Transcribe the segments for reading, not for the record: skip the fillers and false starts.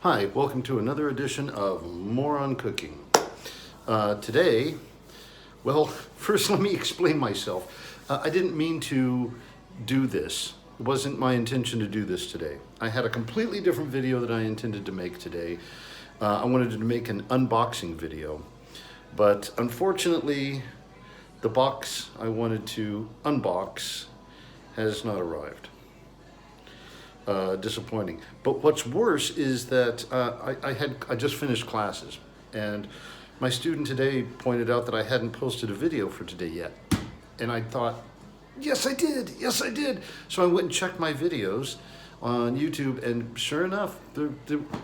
Hi, welcome to another edition of More on Cooking. Today, well, first let me explain myself. I didn't mean to do this. It wasn't my intention to do this today. I had a completely different video that I intended to make today. I wanted to make an unboxing video, but unfortunately, the box I wanted to unbox has not arrived. Disappointing. But what's worse is that I just finished classes, and my student today pointed out that I hadn't posted a video for today yet. And I thought, yes I did, So I went and checked my videos on YouTube, and sure enough,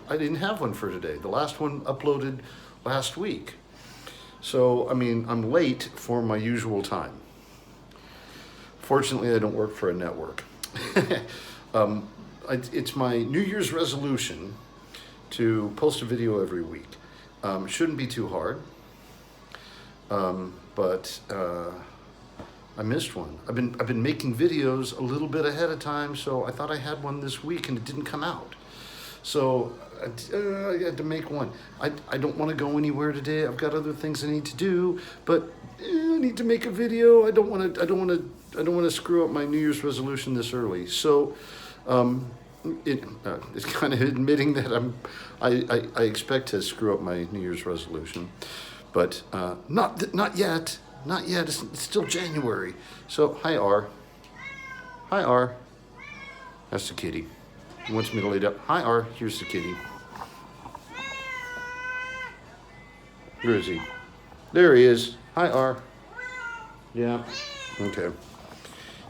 I didn't have one for today. The last one uploaded last week. So, I mean, I'm late for my usual time. Fortunately, I don't work for a network. It's my New Year's resolution to post a video every week. Shouldn't be too hard, but I missed one. I've been making videos a little bit ahead of time, so I thought I had one this week and it didn't come out. So I had to make one. I don't want to go anywhere today. I've got other things I need to do, but I need to make a video. I don't want to screw up my New Year's resolution this early. So it's kind of admitting that I expect to screw up my New Year's resolution, but not yet. Not yet. It's still January. So hi R. That's the kitty. He wants me to lay down. Hi R. Here's the kitty. Where is he? There he is. Hi R. Yeah. Okay.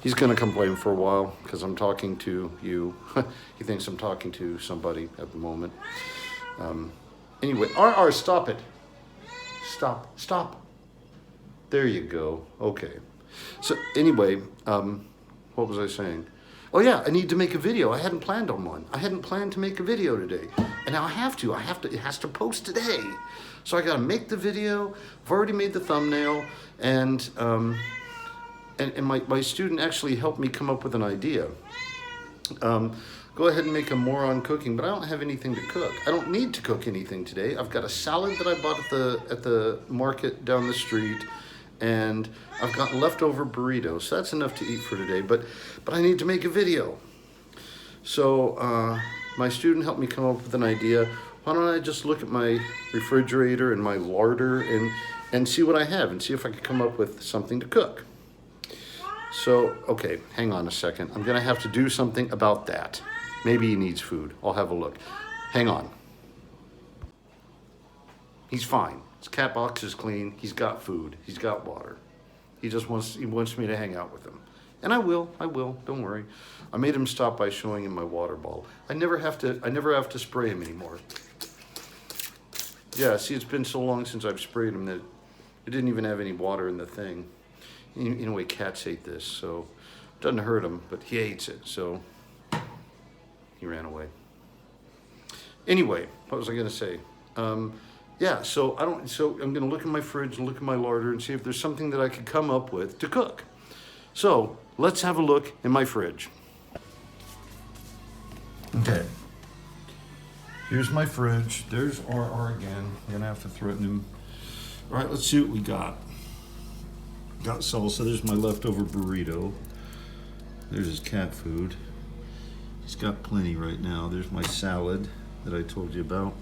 He's going to complain for a while because I'm talking to you. He thinks I'm talking to somebody at the moment. Anyway, R, stop it. Stop. There you go. Okay. So anyway, what was I saying? Oh yeah, I need to make a video. I hadn't planned on one. I hadn't planned to make a video today. And now I have to. It has to post today. So I got to make the video. I've already made the thumbnail, and my student actually helped me come up with an idea. Go ahead and make a More on Cooking, but I don't have anything to cook. I don't need to cook anything today. I've got a salad that I bought at the market down the street, and I've got leftover burritos. So that's enough to eat for today, but I need to make a video. So my student helped me come up with an idea. Why don't I just look at my refrigerator and my larder and see what I have and see if I can come up with something to cook. So, okay, hang on a second. I'm gonna have to do something about that. Maybe he needs food. I'll have a look. Hang on. He's fine. His cat box is clean. He's got food. He's got water. He wants me to hang out with him. And I will, don't worry. I made him stop by showing him my water bottle. I never have to spray him anymore. Yeah, see, it's been so long since I've sprayed him that it didn't even have any water in the thing. In a way, cats hate this, so it doesn't hurt him, but he hates it, so he ran away. Anyway, what was I going to say? Yeah, so I'm going to look in my fridge and look in my larder and see if there's something that I could come up with to cook. So let's have a look in my fridge. Okay. Here's my fridge. There's RR again. I'm going to have to threaten him. All right, let's see what we got. Got salsa. There's my leftover burrito. There's his cat food. He's got plenty right now. There's my salad that I told you about.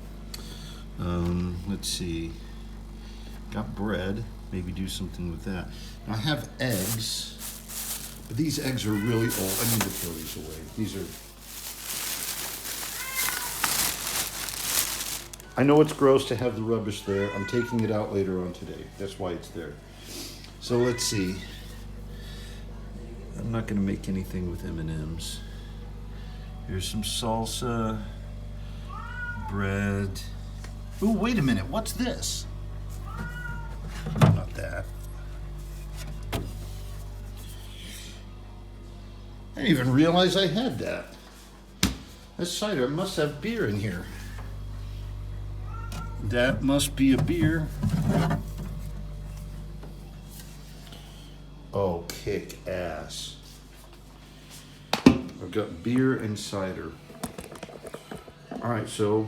Let's see. Got bread. Maybe do something with that. Now I have eggs, but these eggs are really old. I need to throw these away. These are... I know it's gross to have the rubbish there. I'm taking it out later on today. That's why it's there. So let's see. I'm not going to make anything with M&Ms. Here's some salsa, bread. Ooh, wait a minute. What's this? Not that. I didn't even realize I had that. That's cider. It must have beer in here. That must be a beer. Oh, kick ass. I've got beer and cider. All right, so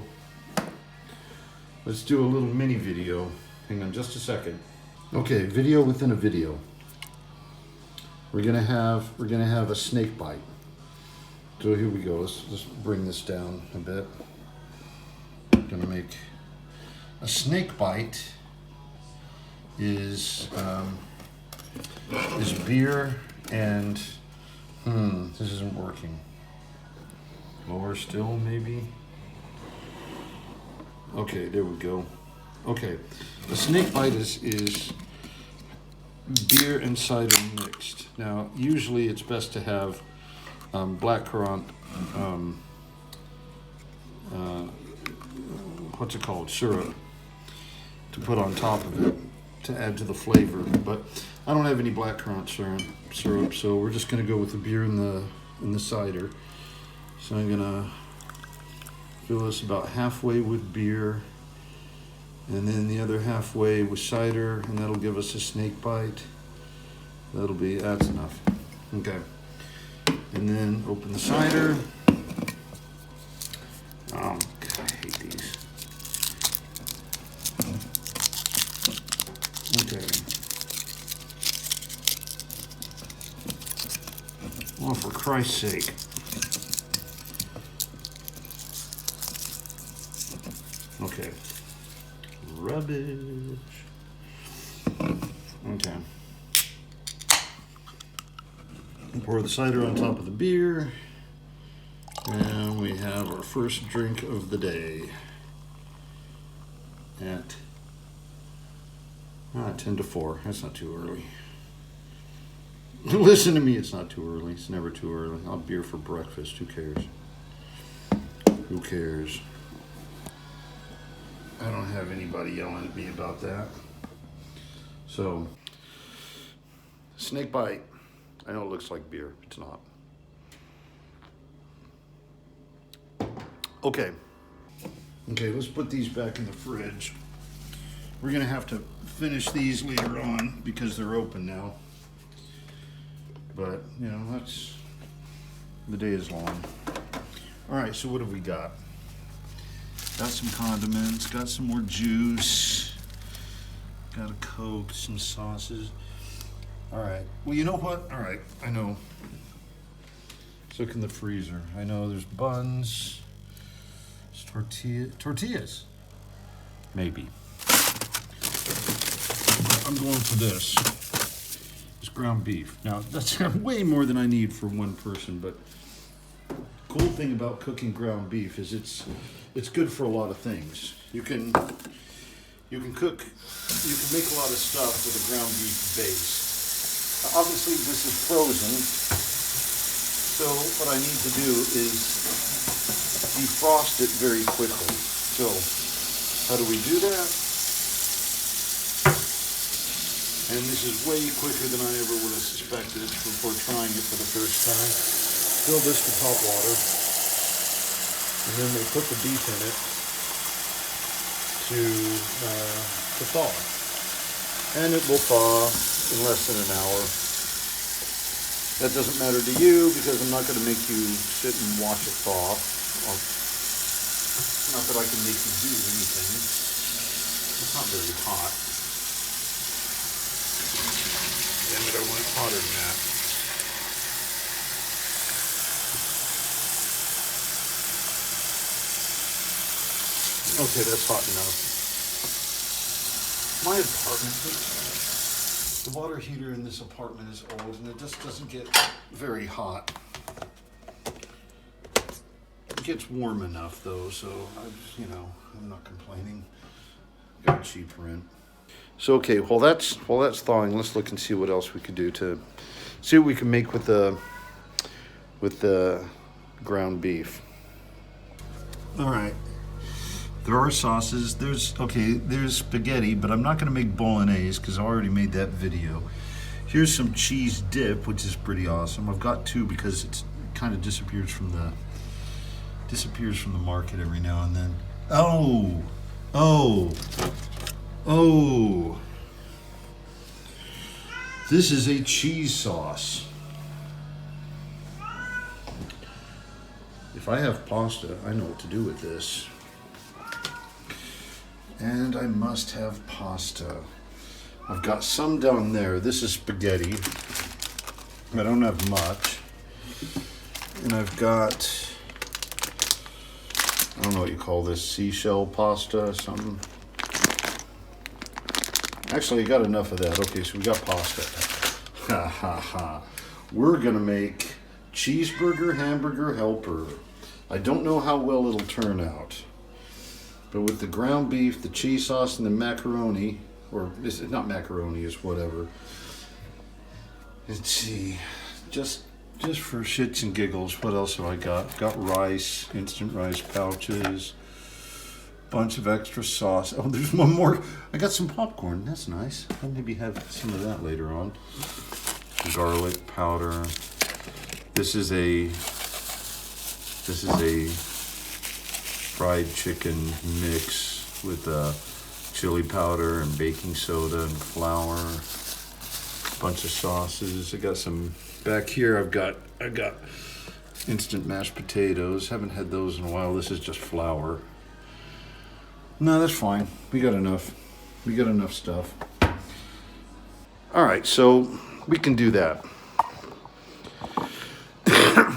Let's do a little mini video. Hang on just a second. Okay, video within a video. We're gonna have a snake bite. So here we go. Let's bring this down a bit. I'm gonna make a snake bite is beer and this isn't working. Lower still, maybe. Okay, there we go. Okay, the snake bite is beer and cider mixed. Now, usually it's best to have blackcurrant, what's it called, syrup, to put on top of it to add to the flavor. But I don't have any blackcurrant syrup, so we're just gonna go with the beer and the cider. So I'm gonna fill this about halfway with beer, and then the other halfway with cider, and that'll give us a snake bite. That's enough. Okay. And then open the cider. Oh, God, I hate these. Okay. Well, for Christ's sake. Okay. Rubbish. Okay. Pour the cider on top of the beer. And we have our first drink of the day at 10 to 4. That's not too early. Listen to me, it's not too early. It's never too early. I'll have beer for breakfast. Who cares? Who cares? I don't have anybody yelling at me about that. So, snake bite. I know it looks like beer. It's not. Okay. Okay, let's put these back in the fridge. We're gonna have to finish these later on because they're open now. But, you know, the day is long. All right, so what have we got? Got some condiments, got some more juice, got a Coke, some sauces. All right, well, you know what? All right, I know. Let's look in the freezer. I know there's buns, there's tortillas, maybe. I'm going for this. It's ground beef. Now, that's way more than I need for one person, but cool thing about cooking ground beef is it's good for a lot of things. You can make a lot of stuff with a ground beef base. Obviously this is frozen, so what I need to do is defrost it very quickly. So how do we do that? And this is way quicker than I ever would have suspected before trying it for the first time. Fill this with hot water, and then they put the beef in it to thaw. And it will thaw in less than an hour. That doesn't matter to you because I'm not going to make you sit and watch it thaw. Not that I can make you do anything. It's not very hot. Damn it, I want it hotter than that. Okay, that's hot enough. My apartment, the water heater in this apartment is old and it just doesn't get very hot. It gets warm enough though, so I'm not complaining. Got cheap rent. So okay, while that's thawing, let's look and see what else we could do to see what we can make with the ground beef. All right. There are sauces. There's spaghetti, but I'm not going to make bolognese because I already made that video. Here's some cheese dip, which is pretty awesome. I've got two because it kind of disappears from the market every now and then. Oh! This is a cheese sauce. If I have pasta, I know what to do with this. And I must have pasta. I've got some down there. This is spaghetti. I don't have much. And I've got, I don't know what you call this, seashell pasta or something. Actually, I got enough of that. Okay, so we got pasta. Ha ha ha. We're gonna make cheeseburger hamburger helper. I don't know how well it'll turn out. But with the ground beef, the cheese sauce, and the macaroni, or is it not macaroni, it's whatever. Let's see, just for shits and giggles, what else have I got? Got rice, instant rice pouches, bunch of extra sauce. Oh, there's one more. I got some popcorn, that's nice. I'll maybe have some of that later on. Garlic powder. This is a fried chicken mix with chili powder and baking soda and flour, bunch of sauces. I got some back here. I got instant mashed potatoes. Haven't had those in a while. This is just flour. No, that's fine. We got enough. We got enough stuff. All right, so we can do that.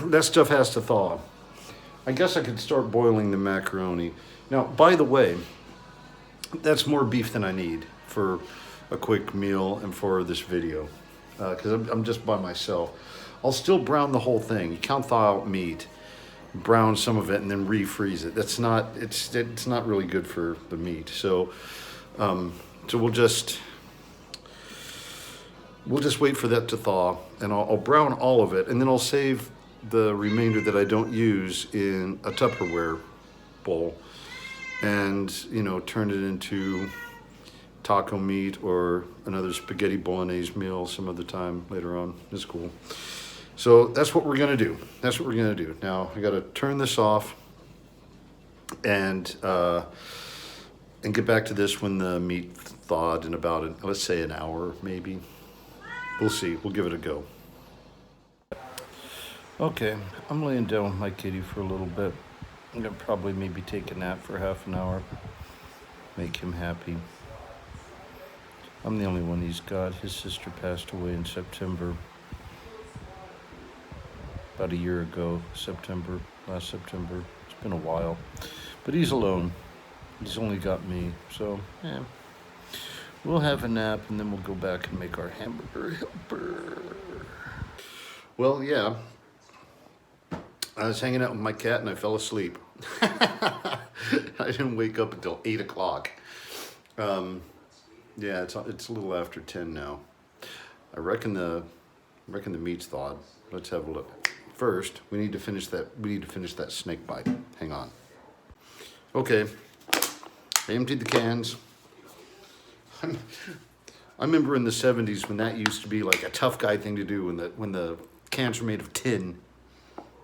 That stuff has to thaw. I guess I could start boiling the macaroni. Now, by the way, that's more beef than I need for a quick meal and for this video, because I'm just by myself. I'll still brown the whole thing. You can't thaw out meat, brown some of it, and then refreeze it. That's not, it's not really good for the meat. So, so we'll just wait for that to thaw, and I'll brown all of it, and then I'll save the remainder that I don't use in a Tupperware bowl, and turn it into taco meat or another spaghetti bolognese meal some other time later on. It's cool. So that's what we're gonna do. That's what we're gonna do. Now I gotta turn this off and get back to this when the meat thawed in about let's say an hour maybe. We'll see. We'll give it a go. Okay, I'm laying down with my kitty for a little bit. I'm gonna probably maybe take a nap for half an hour, make him happy. I'm the only one he's got. His sister passed away in September, about a year ago, last September. It's been a while, but he's alone. He's only got me, so yeah. We'll have a nap and then we'll go back and make our hamburger helper. Well, yeah. I was hanging out with my cat and I fell asleep. I didn't wake up until 8 o'clock. Yeah, it's a little after 10 now. I reckon the meat's thawed. Let's have a look. First, we need to finish that snake bite. Hang on. Okay. I emptied the cans. I remember in the 70s when that used to be like a tough guy thing to do when the cans were made of tin.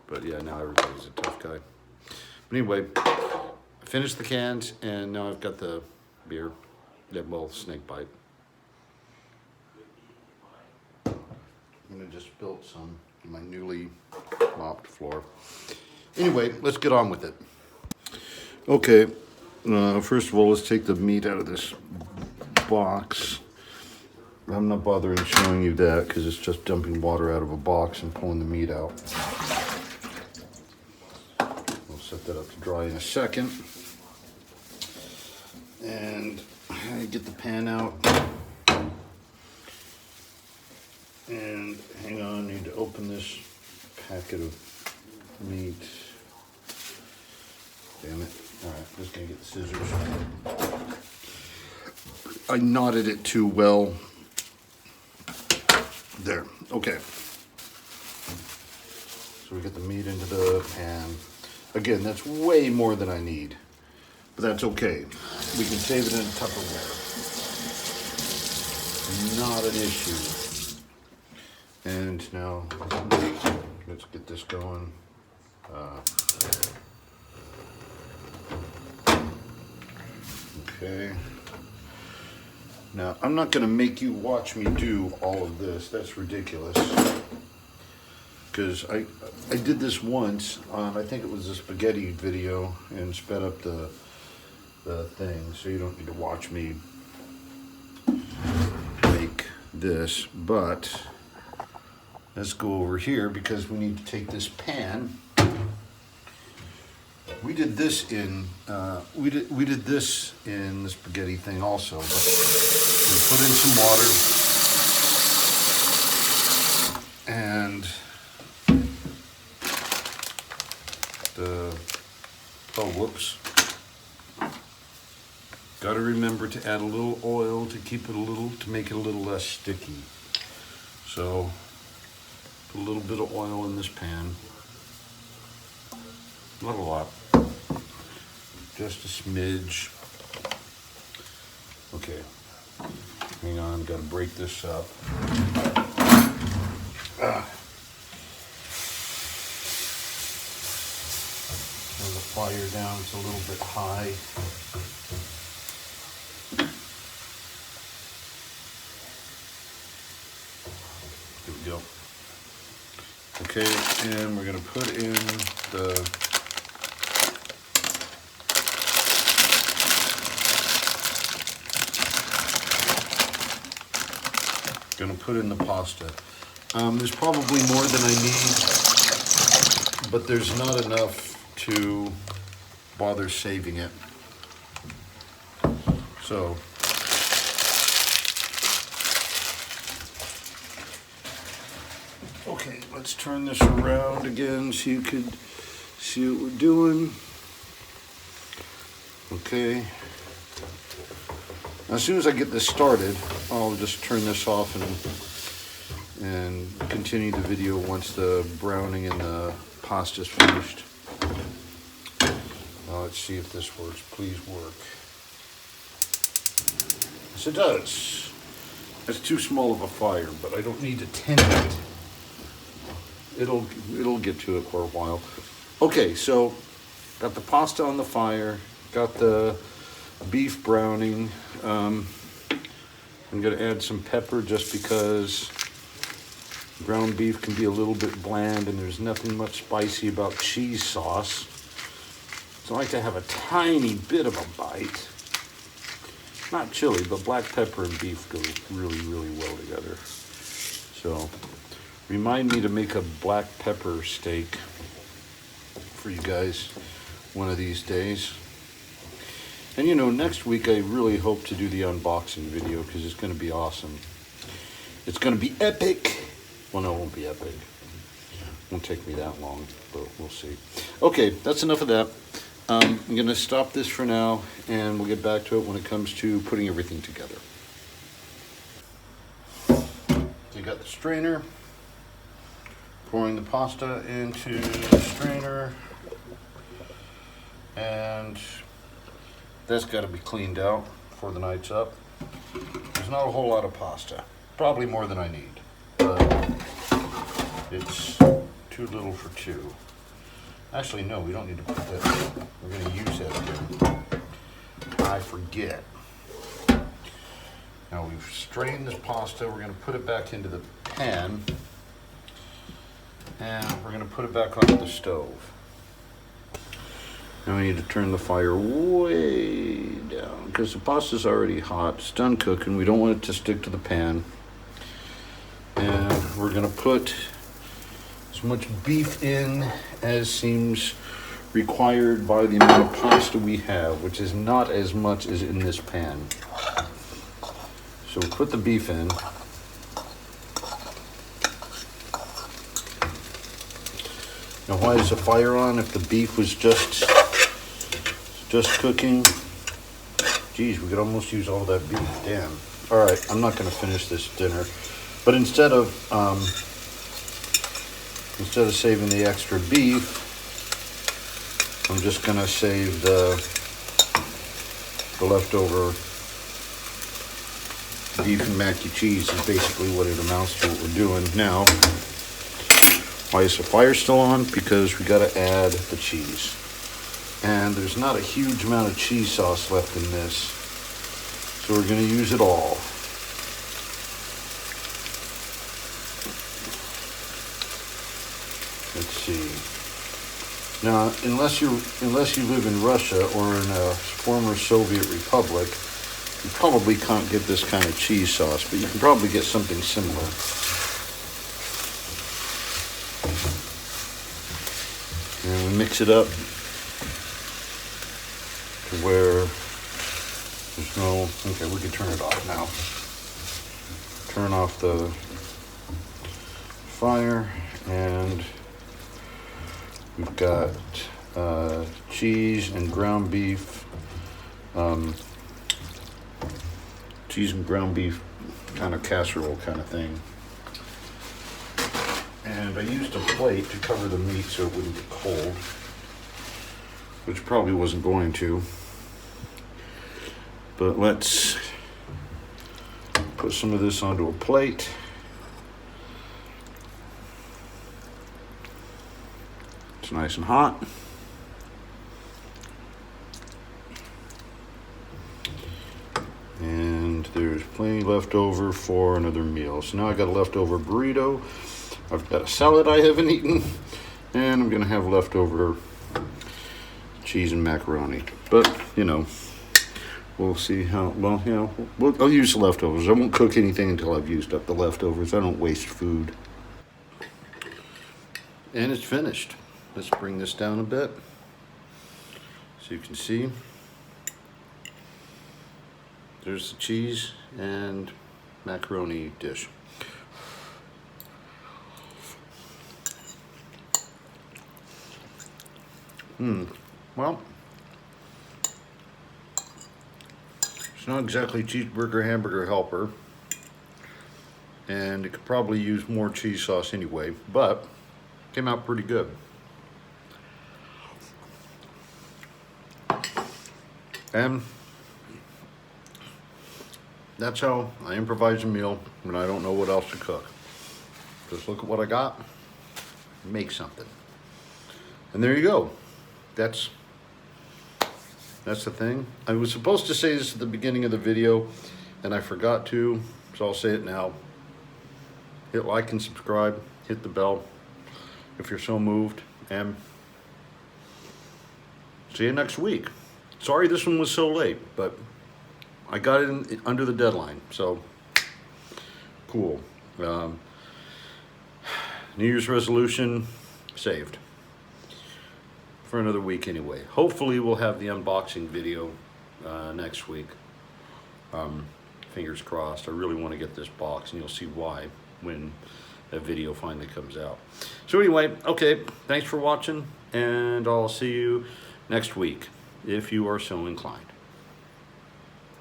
But yeah, now everybody's a tough guy. But anyway, I finished the cans and now I've got the beer. Yeah, well, snake bite. I'm gonna just spill some on my newly mopped floor. Anyway, let's get on with it. Okay, first of all, let's take the meat out of this box. I'm not bothering showing you that because it's just dumping water out of a box and pulling the meat out. We'll set that up to dry in a second. And I get the pan out. And hang on, I need to open this packet of meat. Damn it. Alright, just gonna get the scissors. I knotted it too well. There, okay. So we get the meat into the pan. Again, that's way more than I need, but that's okay. We can save it in Tupperware. Not an issue. And now, let's get this going. Okay. Now, I'm not going to make you watch me do all of this. That's ridiculous. Because I did this once on, I think it was a spaghetti video, and sped up the the thing, so you don't need to watch me make this. But let's go over here because we need to take this pan. We did this in we did this in the spaghetti thing also, but we put in some water and got to remember to add a little oil to keep it to make it a little less sticky. So put a little bit of oil in this pan. Not a lot, just a smidge. Okay, hang on, got to break this up. Turn the fire down, it's a little bit high. Here we go. Okay, and we're going to put in the pasta. There's probably more than I need, but there's not enough to bother saving it. So okay, let's turn this around again so you could see what we're doing. Okay. As soon as I get this started, I'll just turn this off and continue the video once the browning and the pasta's finished. Let's see if this works. Please work. Yes, it does. It's too small of a fire, but I don't need to tend it. It'll get to it for a while. Okay, so got the pasta on the fire, got the beef browning. I'm going to add some pepper just because ground beef can be a little bit bland and there's nothing much spicy about cheese sauce. So I like to have a tiny bit of a bite. Not chili, but black pepper and beef go really, really well together. So remind me to make a black pepper steak for you guys one of these days. And you know, next week I really hope to do the unboxing video because it's going to be awesome. It's going to be epic. Well, no, it won't be epic. It won't take me that long, but we'll see. Okay, that's enough of that. I'm going to stop this for now, and we'll get back to it when it comes to putting everything together. So you got the strainer. Pouring the pasta into the strainer. And that's got to be cleaned out before the night's up. There's not a whole lot of pasta. Probably more than I need. But it's too little for two. Actually, no, we don't need to put that in. We're going to use that again. I forget. Now we've strained this pasta. We're going to put it back into the pan. And we're going to put it back onto the stove. Now we need to turn the fire way down because the pasta's already hot. It's done cooking. We don't want it to stick to the pan. And we're going to put as much beef in as seems required by the amount of pasta we have, which is not as much as in this pan. So we'll put the beef in. Now why is the fire on if the beef was just cooking? Geez, we could almost use all that beef. Damn. All right, I'm not going to finish this dinner, but instead of saving the extra beef, I'm just going to save the leftover beef and mac and cheese. Is basically what it amounts to. What we're doing now. Why is the fire still on? Because we got to add the cheese. And there's not a huge amount of cheese sauce left in this. So we're going to use it all. Let's see. Now, unless you live in Russia or in a former Soviet republic, you probably can't get this kind of cheese sauce, but you can probably get something similar. And we mix it up to where there's no, okay, we can turn it off now. Turn off the fire, and we've got cheese and ground beef. Cheese and ground beef kind of casserole kind of thing. And I used a plate to cover the meat so it wouldn't get cold, which probably wasn't going to. But let's put some of this onto a plate. It's nice and hot. And there's plenty left over for another meal. So now I got a leftover burrito. I've got a salad I haven't eaten, and I'm gonna have leftover cheese and macaroni. But you know, we'll see how. Well, you know, I'll use the leftovers. I won't cook anything until I've used up the leftovers. I don't waste food. And it's finished. Let's bring this down a bit so you can see. There's the cheese and macaroni dish. Well, it's not exactly cheeseburger hamburger helper, and it could probably use more cheese sauce anyway, but came out pretty good. And that's how I improvise a meal when I don't know what else to cook. Just look at what I got, make something. And there you go. That's the thing. I was supposed to say this at the beginning of the video, and I forgot to, so I'll say it now. Hit like and subscribe, hit the bell if you're so moved, and see you next week. Sorry this one was so late, but I got it under the deadline, so cool. New Year's resolution saved for another week anyway. Hopefully we'll have the unboxing video next week. Fingers crossed. I really want to get this box, and you'll see why when that video finally comes out. So anyway, okay, thanks for watching, and I'll see you next week if you are so inclined.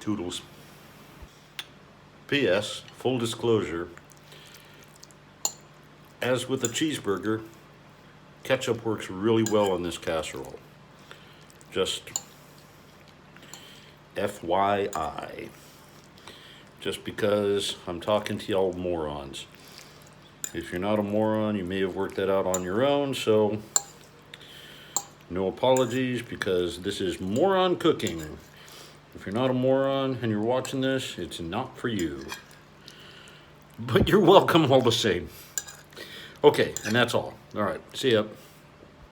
Toodles. P.S. Full disclosure, as with a cheeseburger, ketchup works really well on this casserole. Just FYI. Just because I'm talking to y'all morons. If you're not a moron, you may have worked that out on your own, so no apologies, because this is moron cooking. If you're not a moron and you're watching this, it's not for you. But you're welcome all the same. Okay, and that's all. All right, see ya.